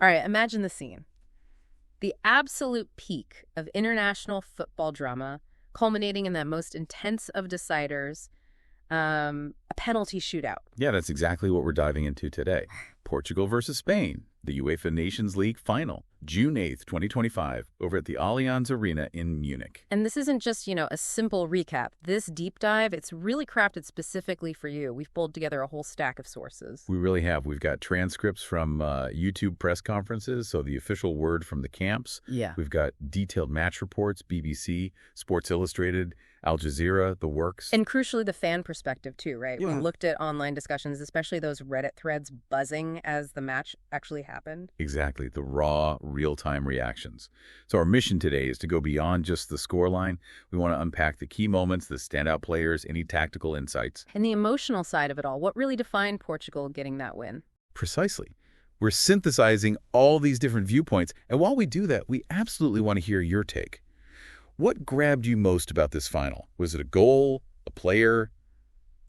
All right, imagine the scene. The absolute peak of international football drama, culminating in that most intense of deciders, a penalty shootout. Yeah, that's exactly what we're diving into today. Portugal versus Spain, the UEFA Nations League Final, June 8th, 2025, over at the Allianz Arena in Munich. And this isn't just, a simple recap. This deep dive, it's really crafted specifically for you. We've pulled together a whole stack of sources. We really have. We've got transcripts from YouTube press conferences, so the official word from the camps. Yeah. We've got detailed match reports, BBC, Sports Illustrated, Al Jazeera, the works. And crucially, the fan perspective, too, right? Yeah. We looked at online discussions, especially those Reddit threads buzzing as the match actually happened. Exactly, the raw, real-time reactions. So our mission today is to go beyond just the scoreline. We want to unpack the key moments, the standout players, any tactical insights. And the emotional side of it all, what really defined Portugal getting that win? Precisely. We're synthesizing all these different viewpoints, and while we do that, we absolutely want to hear your take. What grabbed you most about this final? Was it a goal, a player,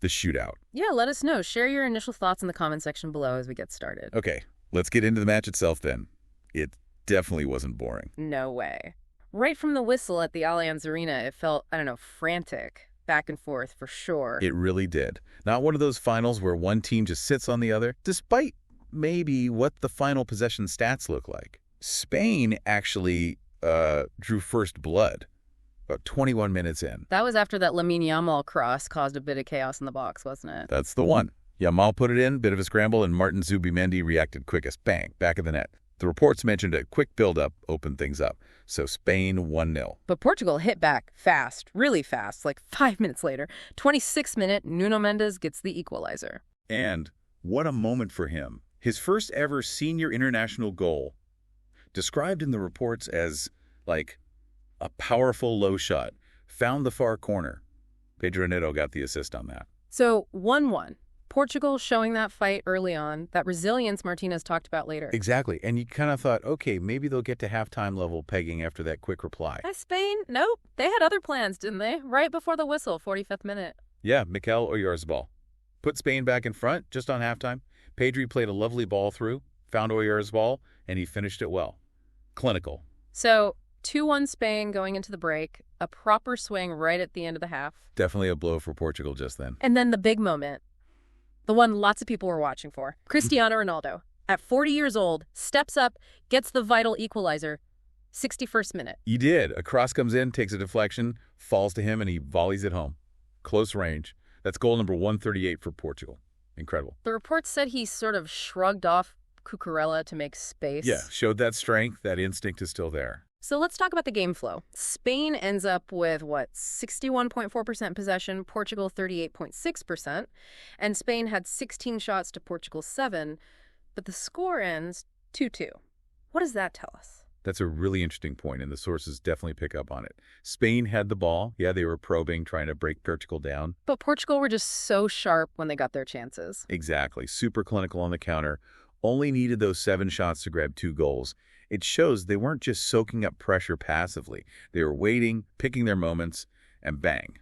the shootout? Yeah, let us know. Share your initial thoughts in the comment section below as we get started. Okay, let's get into the match itself then. It definitely wasn't boring. No way. Right from the whistle at the Allianz Arena, it felt, frantic. Back and forth, for sure. It really did. Not one of those finals where one team just sits on the other, despite maybe what the final possession stats look like. Spain actually drew first blood about 21 minutes in. That was after that Lamine Yamal cross caused a bit of chaos in the box, wasn't it? That's the one. Yamal put it in, bit of a scramble, and Martín Zubimendi reacted quickest. Bang, back of the net. The reports mentioned a quick build-up opened things up. So Spain 1-0. But Portugal hit back fast, really fast, like 5 minutes later. 26th minute, Nuno Mendes gets the equalizer. And what a moment for him. His first ever senior international goal, described in the reports as, like, a powerful low shot, found the far corner. Pedro Neto got the assist on that. So 1-1. Portugal showing that fight early on, that resilience Martínez talked about later. Exactly. And you kind of thought, okay, maybe they'll get to halftime level pegging after that quick reply. Spain? Nope. They had other plans, didn't they? Right before the whistle, 45th minute. Yeah, Mikel Oyarzabal. Put Spain back in front just on halftime. Pedri played a lovely ball through, found Oyarzabal, and he finished it well. Clinical. So 2-1 Spain going into the break, a proper swing right at the end of the half. Definitely a blow for Portugal just then. And then the big moment, the one lots of people were watching for. Cristiano Ronaldo, at 40 years old, steps up, gets the vital equalizer, 61st minute. He did. A cross comes in, takes a deflection, falls to him, and he volleys it home. Close range. That's goal number 138 for Portugal. Incredible. The report said he sort of shrugged off Cucurella to make space. Yeah, showed that strength. That instinct is still there. So let's talk about the game flow. Spain ends up with, 61.4% possession, Portugal 38.6%, and Spain had 16 shots to Portugal's 7, but the score ends 2-2. What does that tell us? That's a really interesting point, and the sources definitely pick up on it. Spain had the ball. Yeah, they were probing, trying to break Portugal down. But Portugal were just so sharp when they got their chances. Exactly. Super clinical on the counter. Only needed those 7 shots to grab 2 goals. It shows they weren't just soaking up pressure passively. They were waiting, picking their moments, and bang,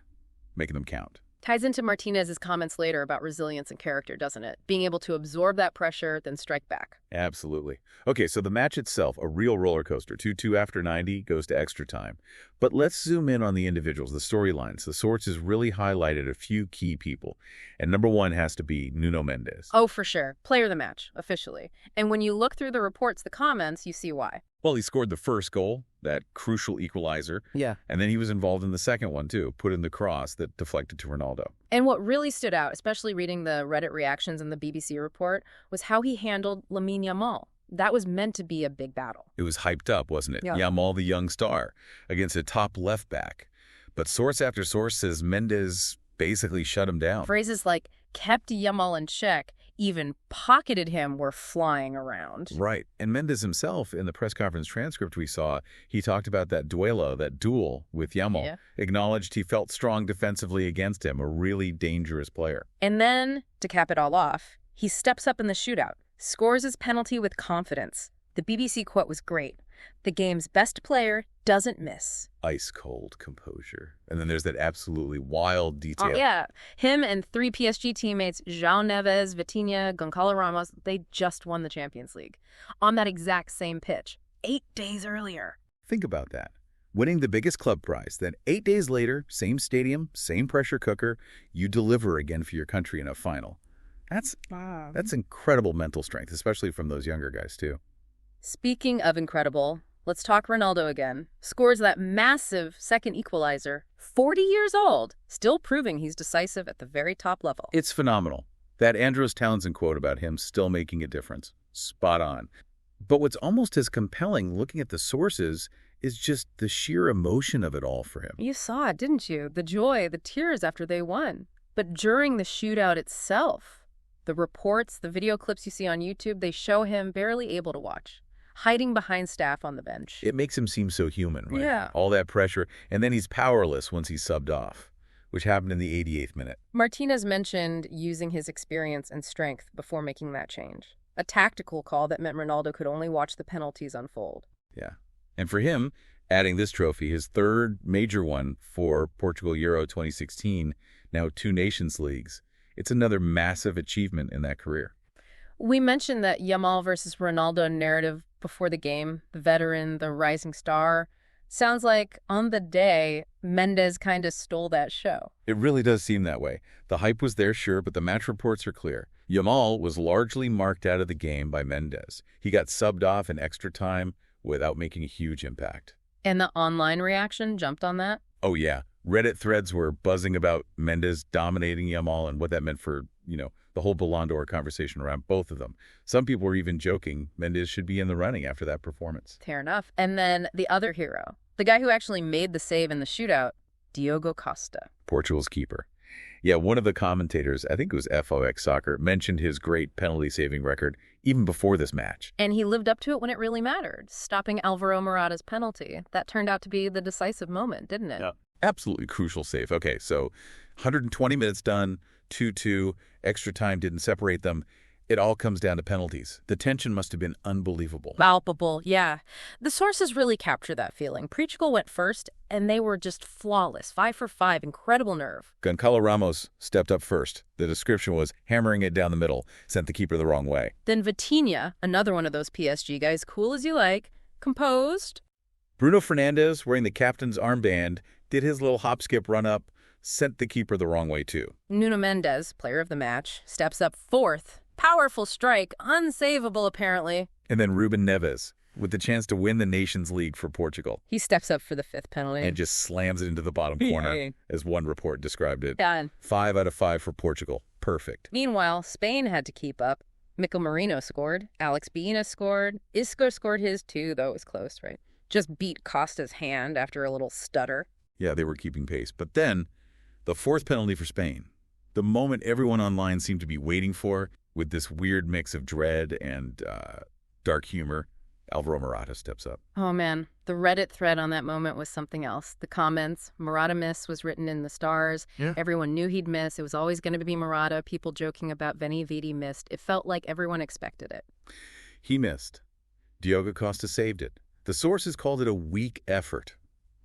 making them count. Ties into Martínez's comments later about resilience and character, doesn't it? Being able to absorb that pressure, then strike back. Absolutely. Okay, so the match itself, a real roller coaster. 2-2 after 90, goes to extra time. But let's zoom in on the individuals, the storylines. The sources really highlighted a few key people. And number 1 has to be Nuno Mendes. Oh, for sure. Player of the match, officially. And when you look through the reports, the comments, you see why. Well, he scored the first goal, that crucial equalizer. Yeah. And then he was involved in the second one, too, put in the cross that deflected to Ronaldo. And what really stood out, especially reading the Reddit reactions and the BBC report, was how he handled Lamine Yamal. That was meant to be a big battle. It was hyped up, wasn't it? Yeah. Yamal, the young star, against a top left back. But source after source says Mendes basically shut him down. Phrases like kept Yamal in check, even pocketed him, were flying around. Right. And Mendes himself, in the press conference transcript we saw, he talked about that duel with Yamal. Yeah. Acknowledged he felt strong defensively against him, a really dangerous player. And then, to cap it all off, he steps up in the shootout, scores his penalty with confidence. The BBC quote was great. The game's best player doesn't miss. Ice-cold composure. And then there's that absolutely wild detail. Oh, yeah. Him and 3 PSG teammates, João Neves, Vitinha, Goncalo Ramos, they just won the Champions League on that exact same pitch 8 days earlier. Think about that. Winning the biggest club prize, then 8 days later, same stadium, same pressure cooker, you deliver again for your country in a final. That's incredible mental strength, especially from those younger guys, too. Speaking of incredible, let's talk Ronaldo again. Scores that massive second equalizer, 40 years old, still proving he's decisive at the very top level. It's phenomenal. That Andros Townsend quote about him still making a difference. Spot on. But what's almost as compelling looking at the sources is just the sheer emotion of it all for him. You saw it, didn't you? The joy, the tears after they won. But during the shootout itself, the reports, the video clips you see on YouTube, they show him barely able to watch, hiding behind staff on the bench. It makes him seem so human, right? Yeah. All that pressure, and then he's powerless once he's subbed off, which happened in the 88th minute. Martínez mentioned using his experience and strength before making that change. A tactical call that meant Ronaldo could only watch the penalties unfold. Yeah. And for him, adding this trophy, his third major one for Portugal Euro 2016, now 2 Nations Leagues, it's another massive achievement in that career. We mentioned that Yamal versus Ronaldo narrative before the game, the veteran, the rising star. Sounds like on the day, Mendes kind of stole that show. It really does seem that way. The hype was there, sure, but the match reports are clear. Yamal was largely marked out of the game by Mendes. He got subbed off in extra time without making a huge impact. And the online reaction jumped on that? Oh, yeah. Reddit threads were buzzing about Mendes dominating Yamal and what that meant for, the whole Ballon d'Or conversation around both of them. Some people were even joking Mendes should be in the running after that performance. Fair enough. And then the other hero, the guy who actually made the save in the shootout, Diogo Costa. Portugal's keeper. Yeah, one of the commentators, I think it was FOX Soccer, mentioned his great penalty-saving record even before this match. And he lived up to it when it really mattered, stopping Álvaro Morata's penalty. That turned out to be the decisive moment, didn't it? Yeah. Absolutely crucial save. Okay, so 120 minutes done, 2-2, extra time didn't separate them. It all comes down to penalties. The tension must have been unbelievable. Palpable, yeah. The sources really capture that feeling. Portugal went first, and they were just flawless. 5 for 5, incredible nerve. Goncalo Ramos stepped up first. The description was hammering it down the middle, sent the keeper the wrong way. Then Vitinha, another one of those PSG guys, cool as you like, composed. Bruno Fernandes, wearing the captain's armband, did his little hop-skip run-up, sent the keeper the wrong way, too. Nuno Mendes, player of the match, steps up fourth. Powerful strike, unsavable apparently. And then Ruben Neves, with the chance to win the Nations League for Portugal. He steps up for the 5th penalty. And just slams it into the bottom corner, as one report described it. Done. 5 out of 5 for Portugal. Perfect. Meanwhile, Spain had to keep up. Mikel Merino scored. Alex Baena scored. Isco scored his too, though it was close, right? Just beat Costa's hand after a little stutter. Yeah, they were keeping pace. But then, the 4th penalty for Spain. The moment everyone online seemed to be waiting for, with this weird mix of dread and dark humor, Álvaro Morata steps up. Oh, man. The Reddit thread on that moment was something else. The comments, Morata miss was written in the stars. Yeah. Everyone knew he'd miss. It was always going to be Morata. People joking about Veni Vidi missed. It felt like everyone expected it. He missed. Diogo Costa saved it. The sources called it a weak effort.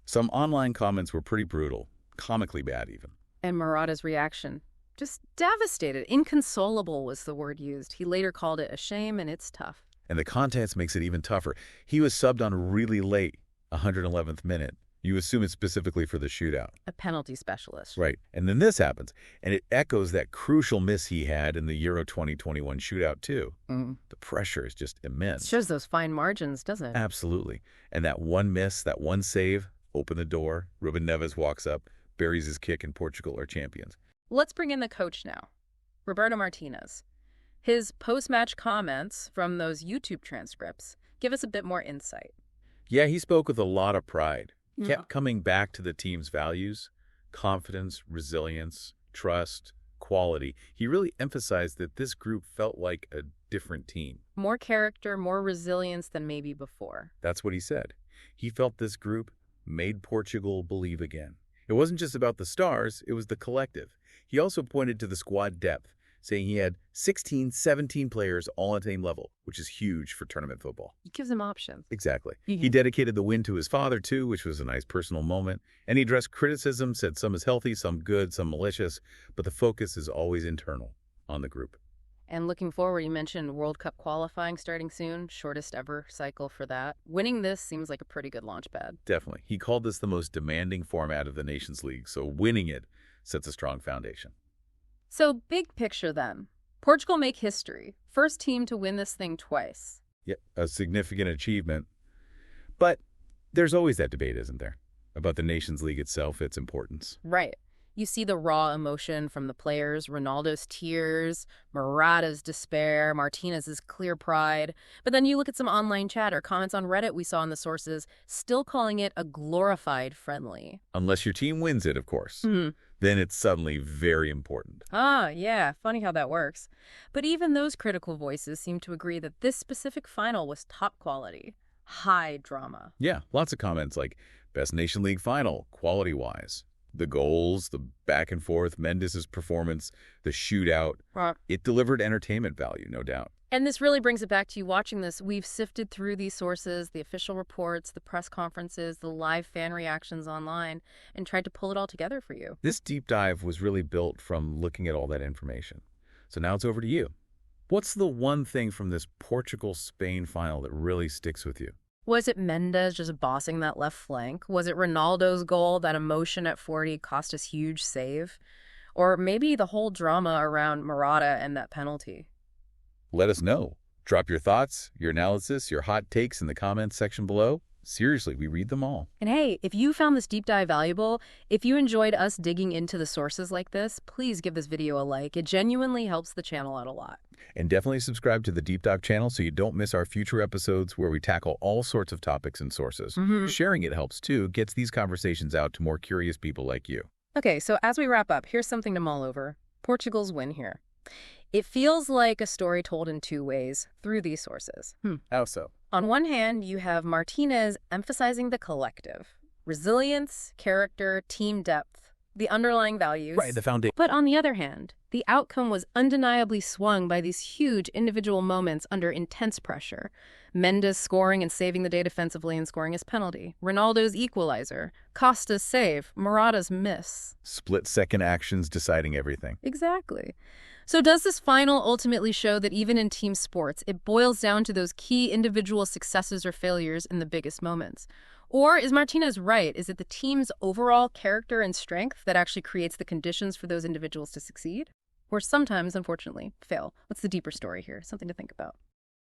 Some online comments were pretty brutal, comically bad even. And Morata's reaction? Just devastated. Inconsolable was the word used. He later called it a shame, and it's tough. And the context makes it even tougher. He was subbed on really late, 111th minute. You assume it's specifically for the shootout. A penalty specialist. Right. And then this happens, and it echoes that crucial miss he had in the Euro 2021 shootout, too. The pressure is just immense. It shows those fine margins, doesn't it? Absolutely. And that one miss, that one save, opened the door. Ruben Neves walks up, buries his kick, and Portugal are champions. Let's bring in the coach now, Roberto Martínez. His post-match comments from those YouTube transcripts give us a bit more insight. Yeah, he spoke with a lot of pride. Kept coming back to the team's values, confidence, resilience, trust, quality. He really emphasized that this group felt like a different team. More character, more resilience than maybe before. That's what he said. He felt this group made Portugal believe again. It wasn't just about the stars, it was the collective. He also pointed to the squad depth, saying he had 16, 17 players all at the same level, which is huge for tournament football. It gives him options. Exactly. He dedicated the win to his father, too, which was a nice personal moment. And he addressed criticism, said some is healthy, some good, some malicious, but the focus is always internal on the group. And looking forward, you mentioned World Cup qualifying starting soon, shortest ever cycle for that. Winning this seems like a pretty good launch pad. Definitely. He called this the most demanding format of the Nations League, so winning it sets a strong foundation. So big picture then. Portugal make history. First team to win this thing twice. Yeah, a significant achievement. But there's always that debate, isn't there? About the Nations League itself, its importance. Right. You see the raw emotion from the players, Ronaldo's tears, Morata's despair, Martínez's clear pride. But then you look at some online chat or comments on Reddit we saw in the sources, still calling it a glorified friendly. Unless your team wins it, of course. Then it's suddenly very important. Ah, yeah, funny how that works. But even those critical voices seem to agree that this specific final was top quality, high drama. Yeah, lots of comments like, best Nation League final, quality-wise. The goals, the back and forth, Mendes' performance, the shootout. It delivered entertainment value, no doubt. And this really brings it back to you watching this. We've sifted through these sources, the official reports, the press conferences, the live fan reactions online, and tried to pull it all together for you. This deep dive was really built from looking at all that information. So now it's over to you. What's the one thing from this Portugal-Spain final that really sticks with you? Was it Mendes just bossing that left flank? Was it Ronaldo's goal, that emotion at 40 cost us huge save? Or maybe the whole drama around Morata and that penalty? Let us know. Drop your thoughts, your analysis, your hot takes in the comments section below. Seriously, we read them all. And hey, if you found this deep dive valuable, if you enjoyed us digging into the sources like this, please give this video a like. It genuinely helps the channel out a lot. And definitely subscribe to the Deep Dive channel so you don't miss our future episodes where we tackle all sorts of topics and sources. Sharing it helps too, gets these conversations out to more curious people like you. Okay, so as we wrap up, here's something to mull over. Portugal's win here. It feels like a story told in two ways through these sources. How so? On one hand, you have Martínez emphasizing the collective. Resilience, character, team depth, the underlying values. Right, the foundation. But on the other hand, the outcome was undeniably swung by these huge individual moments under intense pressure. Mendes scoring and saving the day defensively and scoring his penalty. Ronaldo's equalizer. Costa's save. Morata's miss. Split-second actions deciding everything. Exactly. So does this final ultimately show that even in team sports, it boils down to those key individual successes or failures in the biggest moments? Or is Martínez right? Is it the team's overall character and strength that actually creates the conditions for those individuals to succeed? Or sometimes, unfortunately, fail? What's the deeper story here? Something to think about.